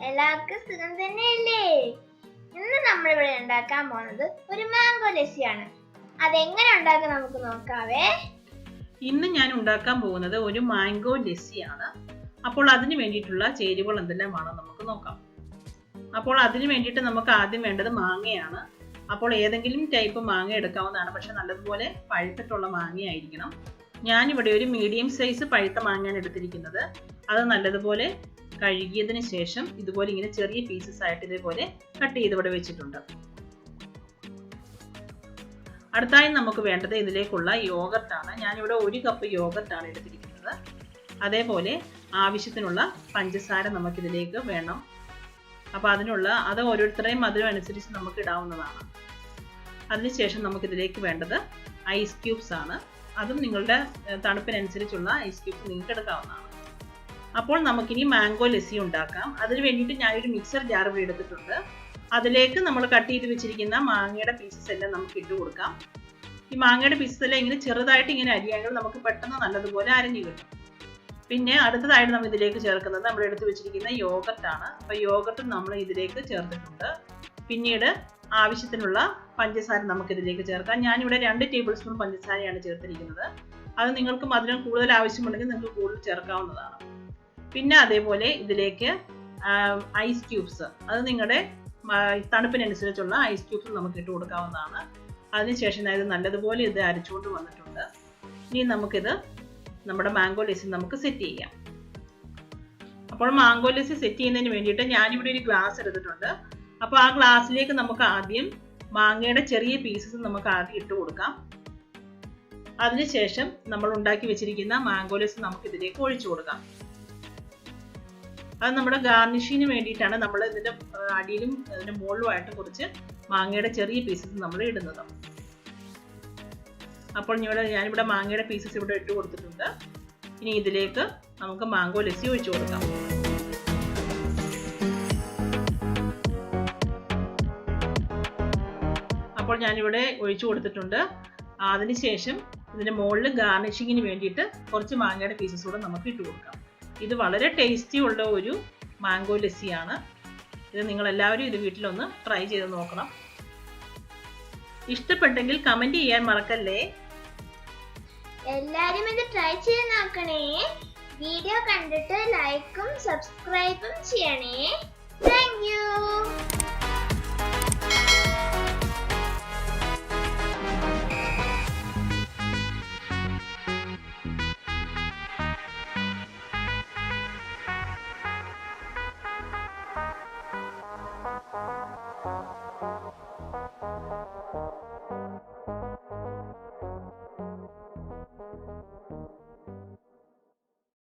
എല്ലാവർക്കും സുഖം തന്നെയല്ലേ? ഇന്ന് നമ്മളിവിടെ ഉണ്ടാക്കാൻ പോകുന്നത് ഒരു മാംഗോ ലസ്സിയാണ്. അതെങ്ങനെ ഉണ്ടാക്കാൻ നമുക്ക് നോക്കാവേ. ഇന്ന് ഞാൻ ഉണ്ടാക്കാൻ പോകുന്നത് ഒരു മാംഗോ ലസ്സിയാണ്. അപ്പോൾ അതിന് വേണ്ടിയിട്ടുള്ള ചേരുവകൾ എന്തെല്ലാമാണോ നമുക്ക് നോക്കാം. അപ്പോൾ അതിന് വേണ്ടിയിട്ട് നമുക്ക് ആദ്യം വേണ്ടത് മാങ്ങയാണ്. അപ്പോൾ ഏതെങ്കിലും ടൈപ്പ് മാങ്ങ എടുക്കാവുന്നതാണ്, പക്ഷെ നല്ലതുപോലെ പഴുത്തിട്ടുള്ള മാങ്ങയായിരിക്കണം. ഞാനിവിടെ ഒരു മീഡിയം സൈസ് പഴുത്ത മാങ്ങയാണ് എടുത്തിരിക്കുന്നത്. അത് നല്ലതുപോലെ കഴുകിയതിന് ശേഷം ഇതുപോലെ ഇങ്ങനെ ചെറിയ പീസസ് ആയിട്ട് ഇതേപോലെ കട്ട് ചെയ്ത് ഇവിടെ വെച്ചിട്ടുണ്ട്. അടുത്തായി നമുക്ക് വേണ്ടത് ഇതിലേക്കുള്ള യോഗർട്ടാണ്. ഞാനിവിടെ 1 കപ്പ് യോഗർട്ടാണ് എടുത്തിരിക്കുന്നത്. അതേപോലെ ആവശ്യത്തിനുള്ള പഞ്ചസാര നമുക്കിതിലേക്ക് വേണം. അപ്പോൾ അത് ഓരോരുത്തരുടെയും മധുരം അനുസരിച്ച് നമുക്ക് ഇടാവുന്നതാണ്. അതിനുശേഷം നമുക്കിതിലേക്ക് വേണ്ടത് ഐസ് ക്യൂബ്സ് ആണ്. അതും നിങ്ങളുടെ തണുപ്പിനനുസരിച്ചുള്ള ഐസ് ക്യൂബ്സ് നിങ്ങൾക്ക് എടുക്കാവുന്നതാണ്. അപ്പോൾ നമുക്കിനി മാംഗോ ലസ്സി ഉണ്ടാക്കാം. അതിന് വേണ്ടിയിട്ട് ഞാനൊരു മിക്സർ ജാർ ഇവിടെ എടുത്തിട്ടുണ്ട്. അതിലേക്ക് നമ്മൾ കട്ട് ചെയ്ത് വെച്ചിരിക്കുന്ന മാങ്ങയുടെ പീസസ് എല്ലാം നമുക്ക് ഇട്ട് കൊടുക്കാം. ഈ മാങ്ങയുടെ പീസസ് എല്ലാം ഇങ്ങനെ ചെറുതായിട്ട് ഇങ്ങനെ അരിയാണെങ്കിൽ നമുക്ക് പെട്ടെന്ന് നല്ലതുപോലെ അരിഞ്ഞു കിട്ടും. പിന്നെ അടുത്തതായിട്ട് നമ്മൾ ഇതിലേക്ക് ചേർക്കുന്നത് നമ്മൾ എടുത്ത് വെച്ചിരിക്കുന്ന യോഗർട്ടാണ്. അപ്പോൾ യോഗർട്ട് നമ്മൾ ഇതിലേക്ക് ചേർത്തിട്ടുണ്ട്. പിന്നീട് ആവശ്യത്തിനുള്ള പഞ്ചസാര നമുക്ക് ഇതിലേക്ക് ചേർക്കാം. ഞാനിവിടെ 2 ടേബിൾ സ്പൂൺ പഞ്ചസാരയാണ് ചേർത്തിരിക്കുന്നത്. അത് നിങ്ങൾക്ക് മധുരം കൂടുതൽ ആവശ്യമുണ്ടെങ്കിൽ നിങ്ങൾക്ക് കൂടുതൽ ചേർക്കാവുന്നതാണ്. പിന്നെ അതേപോലെ ഇതിലേക്ക് ഐസ് ക്യൂബ്സ്, അത് നിങ്ങളുടെ തണുപ്പിനനുസരിച്ചുള്ള ഐസ് ക്യൂബ്സ് നമുക്ക് ഇട്ട് കൊടുക്കാവുന്നതാണ്. അതിനുശേഷം ഇത് നല്ലതുപോലെ ഇത് അരച്ചുകൊണ്ട് വന്നിട്ടുണ്ട്. ഇനി നമുക്കിത് നമ്മുടെ മാംഗോ ലസ്സി നമുക്ക് സെറ്റ് ചെയ്യാം. അപ്പോൾ മാംഗോ ലസ്സി സെറ്റ് ചെയ്യുന്നതിന് വേണ്ടിയിട്ട് ഞാനിവിടെ ഒരു ഗ്ലാസ് എടുത്തിട്ടുണ്ട്. അപ്പോൾ ആ ഗ്ലാസ്സിലേക്ക് നമുക്ക് ആദ്യം മാങ്ങയുടെ ചെറിയ പീസസ് നമുക്ക് ആദ്യം ഇട്ട് കൊടുക്കാം. അതിനുശേഷം നമ്മൾ ഉണ്ടാക്കി വെച്ചിരിക്കുന്ന മാംഗോ ലസ്സി നമുക്ക് ഇതിലേക്ക് ഒഴിച്ചു കൊടുക്കാം. അത് നമ്മുടെ ഗാർണിഷിന് വേണ്ടിയിട്ടാണ് നമ്മൾ ഇതിൻ്റെ അടിയിലും അതിൻ്റെ മുകളിലുമായിട്ട് കുറച്ച് മാങ്ങയുടെ ചെറിയ പീസസ് നമ്മൾ ഇടുന്നത്. അപ്പോൾ ഞാനിവിടെ മാങ്ങയുടെ പീസസ് ഇവിടെ ഇട്ട് കൊടുത്തിട്ടുണ്ട്. ഇനി ഇതിലേക്ക് നമുക്ക് മാംഗോ ലസ്സി ഒഴിച്ചു കൊടുക്കാം. അപ്പോൾ ഞാനിവിടെ ഒഴിച്ചു കൊടുത്തിട്ടുണ്ട്. അതിനുശേഷം ഇതിൻ്റെ മുകളിൽ ഗാർണിഷിങ്ങിന് വേണ്ടിയിട്ട് കുറച്ച് മാങ്ങയുടെ പീസസ് കൂടെ നമുക്ക് ഇട്ട് കൊടുക്കാം. ഇത് വളരെ ടേസ്റ്റി ഉള്ള ഒരു മാംഗോ ലസ്സിയാണ്. ഇത് നിങ്ങളെല്ലാവരും ഇത് വീട്ടിലൊന്ന് ട്രൈ ചെയ്ത് നോക്കണം. ഇഷ്ടപ്പെട്ടെങ്കിൽ കമൻറ്റ് ചെയ്യാൻ മറക്കല്ലേ. എല്ലാവരും ഇത് ട്രൈ ചെയ്ത് നോക്കണേ. വീഡിയോ കണ്ടിട്ട് ലൈക്കും സബ്സ്ക്രൈബും ചെയ്യണേ. Thank you.